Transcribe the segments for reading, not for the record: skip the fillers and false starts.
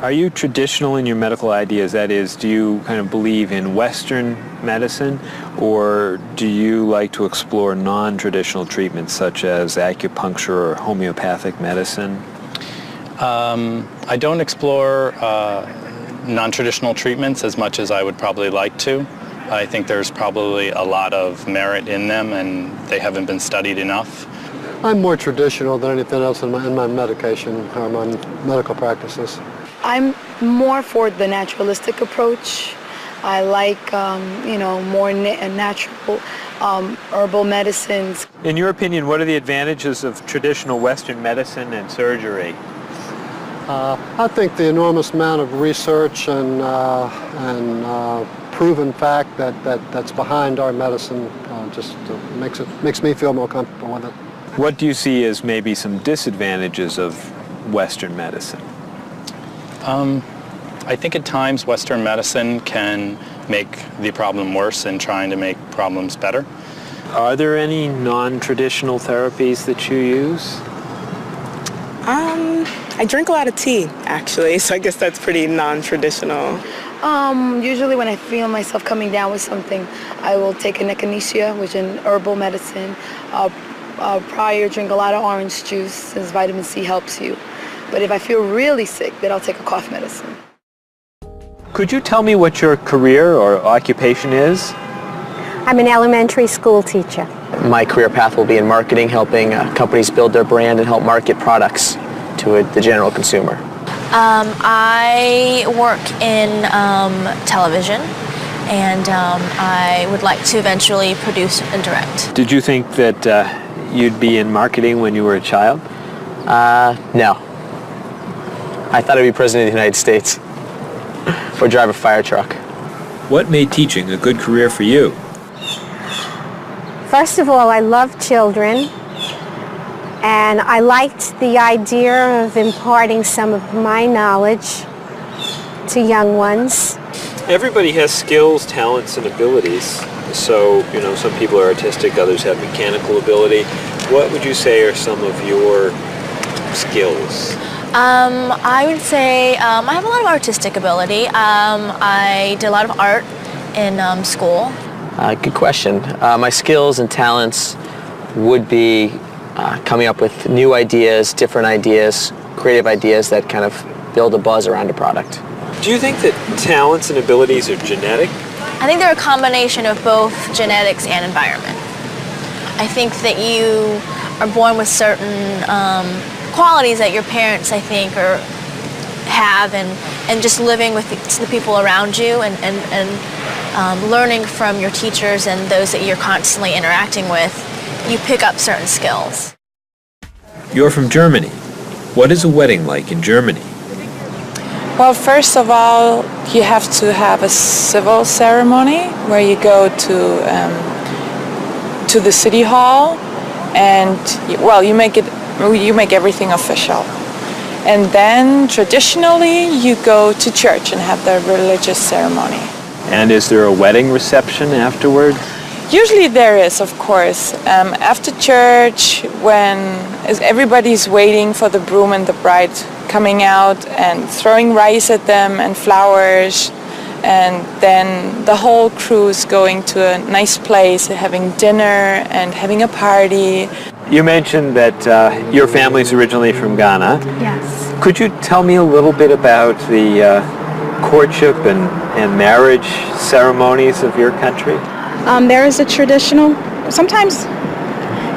Are you traditional in your medical ideas? That is, do you kind of believe in Western medicine, or do you like to explore non-traditional treatments such as acupuncture or homeopathic medicine? I don't explore non-traditional treatments as much as I would probably like to. I think there's probably a lot of merit in them, and they haven't been studied enough. I'm more traditional than anything else in my medication or my medical practices. I'm more for the naturalistic approach. I like, more natural herbal medicines. In your opinion, what are the advantages of traditional Western medicine and surgery? I think the enormous amount of research and proven fact that's behind our medicine just makes me feel more comfortable with it. What do you see as maybe some disadvantages of Western medicine? I think at times Western medicine can make the problem worse in trying to make problems better. Are there any non-traditional therapies that you use? I drink a lot of tea, actually, so I guess that's pretty non-traditional. Usually when I feel myself coming down with something, I will take an echinacea, which is an herbal medicine. Prior, drink a lot of orange juice, since vitamin C helps you. But if I feel really sick, then I'll take a cough medicine. Could you tell me what your career or occupation is? I'm an elementary school teacher. My career path will be in marketing, helping companies build their brand and help market products to the general consumer. I work in television, and I would like to eventually produce and direct. Did you think that you'd be in marketing when you were a child? No. I thought I'd be president of the United States or drive a fire truck. What made teaching a good career for you? First of all, I love children, and I liked the idea of imparting some of my knowledge to young ones. Everybody has skills, talents, and abilities. So, some people are artistic, others have mechanical ability. What would you say are some of your skills? I would say I have a lot of artistic ability. I did a lot of art in school. Good question. My skills and talents would be coming up with new ideas, different ideas, creative ideas that kind of build a buzz around a product. Do you think that talents and abilities are genetic? I think they're a combination of both genetics and environment. I think that you are born with certain qualities that your parents, I think, have, and just living with the people around you and learning from your teachers and those that you're constantly interacting with, you pick up certain skills. You're from Germany. What is a wedding like in Germany? Well, first of all, you have to have a civil ceremony where you go to the city hall, and you make everything official. And then traditionally you go to church and have the religious ceremony. And is there a wedding reception afterward? Usually there is, of course. After church, when everybody's waiting for the groom and the bride coming out and throwing rice at them and flowers, and then the whole crew is going to a nice place, having dinner and having a party. You mentioned that your family's originally from Ghana. Yes. Could you tell me a little bit about the courtship and marriage ceremonies of your country? There is a traditional, sometimes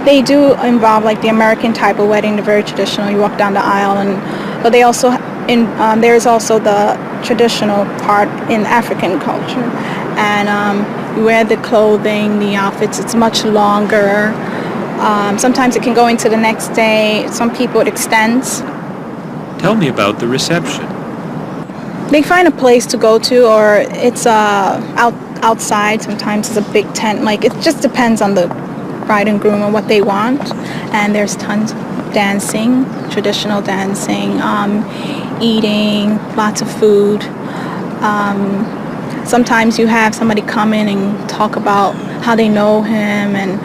they do involve like the American type of wedding, the very traditional, you walk down the aisle, but they also, there is also the traditional part in African culture, and you wear the clothing, the outfits, it's much longer. Sometimes it can go into the next day, some people it extends. Tell me about the reception. They find a place to go to, or it's outside. Sometimes it's a big tent. Like, it just depends on the bride and groom and what they want. And there's tons of dancing, traditional dancing, eating, lots of food. Sometimes you have somebody come in and talk about how they know him and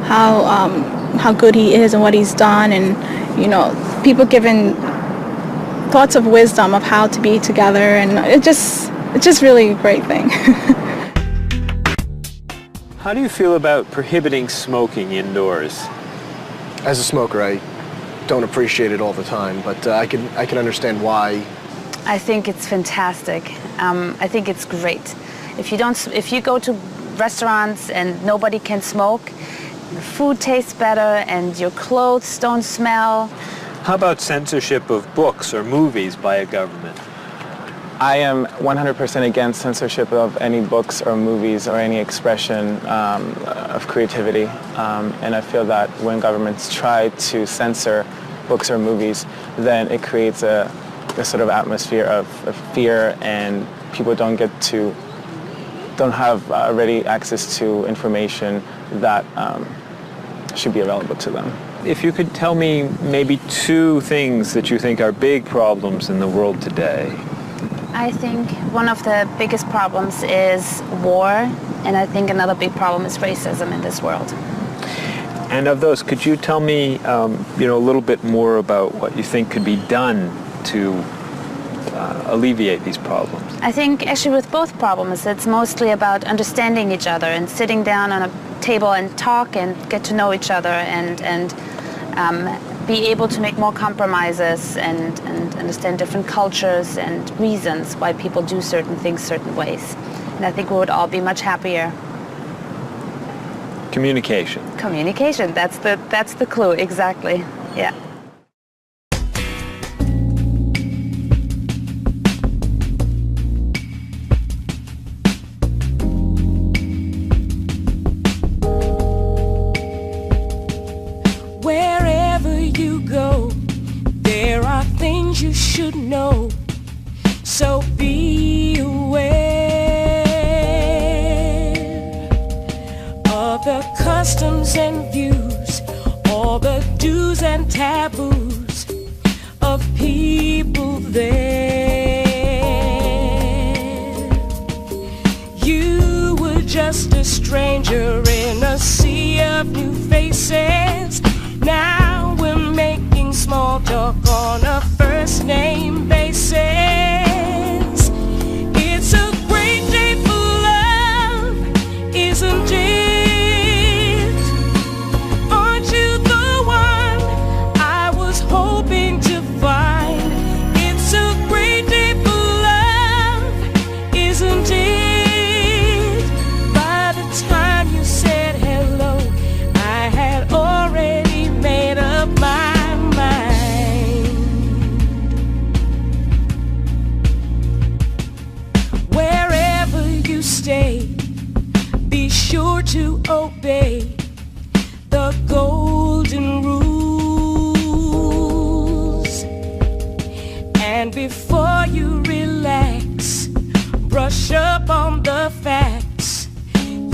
how good he is and what he's done, and people giving thoughts of wisdom of how to be together, and it's just really a great thing. How do you feel about prohibiting smoking indoors? As a smoker, I don't appreciate it all the time, but I can understand why. I think it's fantastic. I think it's great. If you go to restaurants and nobody can smoke, the food tastes better and your clothes don't smell. How about censorship of books or movies by a government? I am 100% against censorship of any books or movies or any expression of creativity. And I feel that when governments try to censor books or movies, then it creates a sort of atmosphere of fear, and people don't have ready access to information that should be available to them. If you could tell me maybe 2 things that you think are big problems in the world today. I think one of the biggest problems is war, and I think another big problem is racism in this world. And of those, could you tell me a little bit more about what you think could be done to alleviate these problems? I think actually with both problems, it's mostly about understanding each other and sitting down on a table and talk and get to know each other and be able to make more compromises and understand different cultures and reasons why people do certain things certain ways. And I think we would all be much happier. Communication. Communication, that's the clue, exactly, yeah. Wherever you go, there are things you should know, so be aware of the customs and views, all the do's and taboos of people there. You were just a stranger in a sea of new faces. Now we're making small talk on a first name basis. It's a great day for love, isn't it? Aren't you the one I was hoping to find? It's a great day for love, isn't it? By the time you said hello, I had already made up my mind. Wherever you stay, be sure to obey the golden rules. And before you relax, brush up on the facts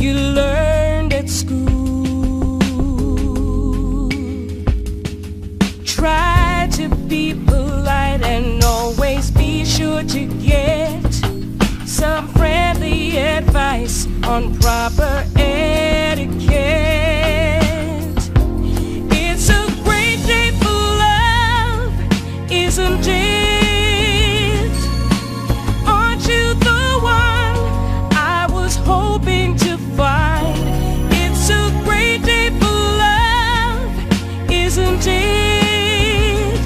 you learned at school. Try to be polite and always be sure to get some friendly advice on proper etiquette. It's a great day for love, isn't it? Aren't you the one I was hoping to find? It's a great day for love, isn't it?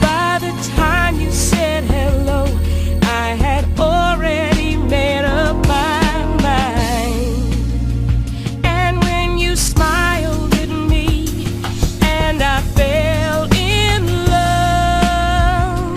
By the time you said hello, I had already made up my mind. And when you smiled at me and I fell in love,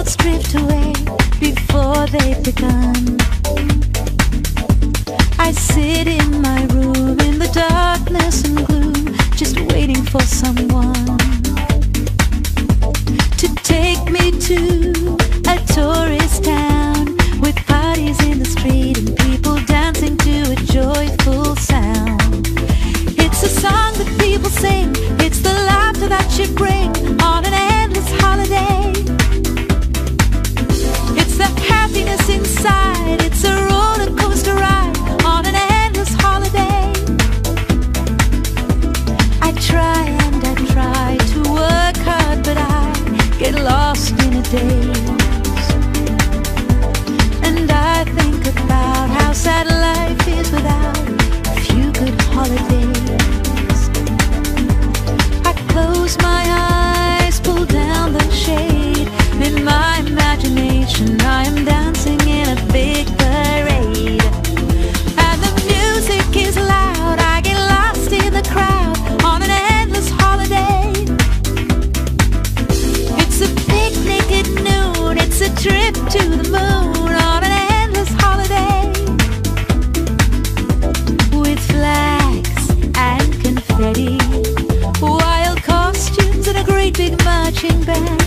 clouds drift away before they've begun. I sit in my room in the darkness and gloom, just waiting for someone to take me to a tourist town with parties in the street and people dancing to a joyful sound. It's a song that people sing, it's the laughter that you bring on an endless holiday. It's the happiness inside, it's a roller coaster ride on an endless holiday. I try and I try to work hard, but I get lost in a daze. And I think about how sad life is without a few good holidays. I close my eyes, pull down the shade. In my imagination I am dancing in a big parade. And the music is loud, I get lost in the crowd on an endless holiday. It's a picnic at noon, it's a trip to the moon on an endless holiday. With flags and confetti, wild costumes and a great big marching band,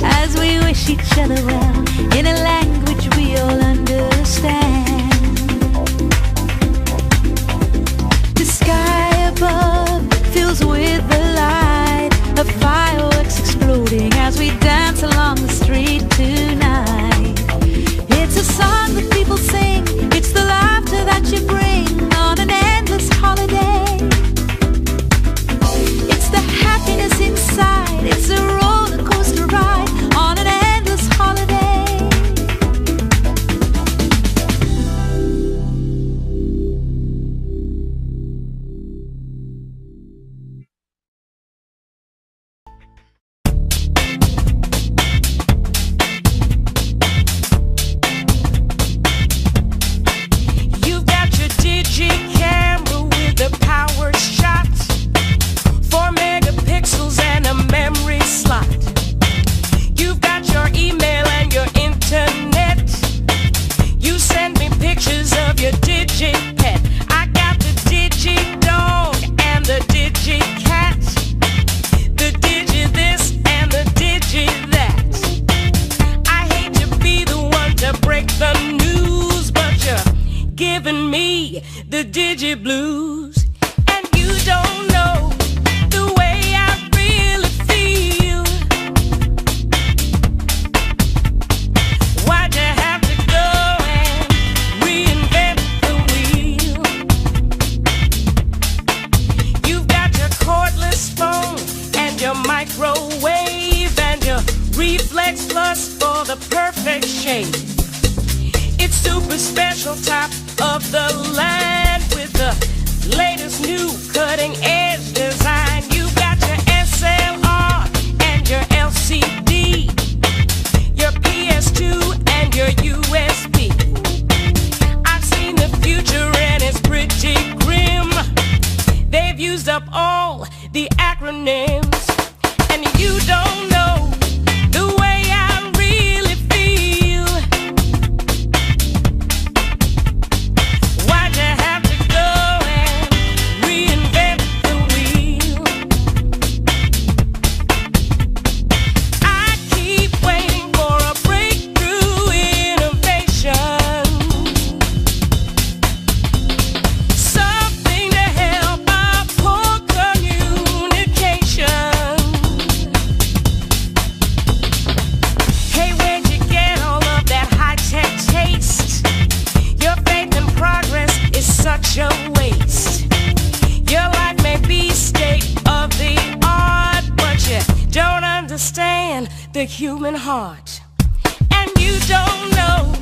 as we wish each other well in a language we all understand. The sky above fills with the light of fireworks exploding as we dance along the street tonight. It's a song that people sing, it's the laughter that you bring on an endless holiday. It's the happiness inside, it's a roller coaster ride on an endless holiday. You've got your digi camera with a power shot, 4 megapixels and a memory slot. You've got your email and your internet. You send me pictures of your digi pet. I got the digi dog and the digi cat, the digi this and the digi that. I hate to be the one to break the news, but you're giving me the digi blues. And you don't know the way I really feel. Why'd you have to go and reinvent the wheel? You've got your cordless phone and your microwave and your reflex plus for the perfect shape. It's super special, top of the line with the latest new cutting edge design. You got your SLR and your LCD, your PS2 and your USB. I've seen the future and it's pretty grim. They've used up all the acronyms, and you don't know the way I really feel. Why'd you have to go and reinvent the wheel? I keep waiting for a breakthrough innovation, something to help our poor communication. Hey, where'd you get all of that high-tech taste? Your faith in progress is such a waste. Your life may be state of the art, but you don't understand the human heart. And you don't know